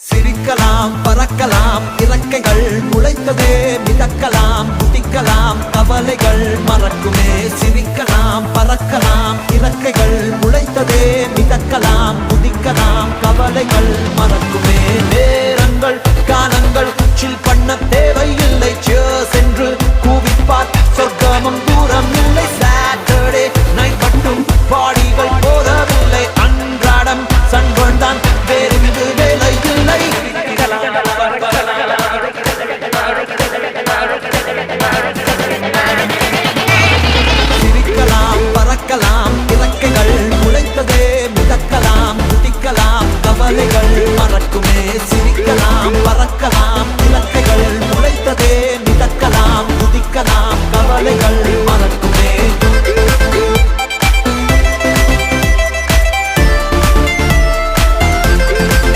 சிரிக்கலாம் பறக்கலாம் இறக்கைகள் முளைத்ததே மிதக்கலாம் குதிக்கலாம் கவலைகள் மறக்குமே சிரிக்கலாம் பறக்கலாம் இறக்கைகள் முளைத்ததே மிதக்கலாம் குதிக்கலாம் கவலைகள் மறக்குமே நேரங்கள் காலங்கள் சில் பண்ண தேவையில்லை சென்று கூவிப்பார் சொர்க்கமும் தூரம் இல்லை சாட்டர்டே நைட் மட்டும் பாடிகள் போதவில்லை அன்றாடம் சன்பன் தான் வேறு வேலை இல்லை சிரிக்கலாம் பறக்கலாம் இறக்கைகள் முளைத்ததே மிதக்கலாம் குதிக்கலாம் கவலைகள் மறக்குமே சிரிக்கலாம் பறக்கலாம்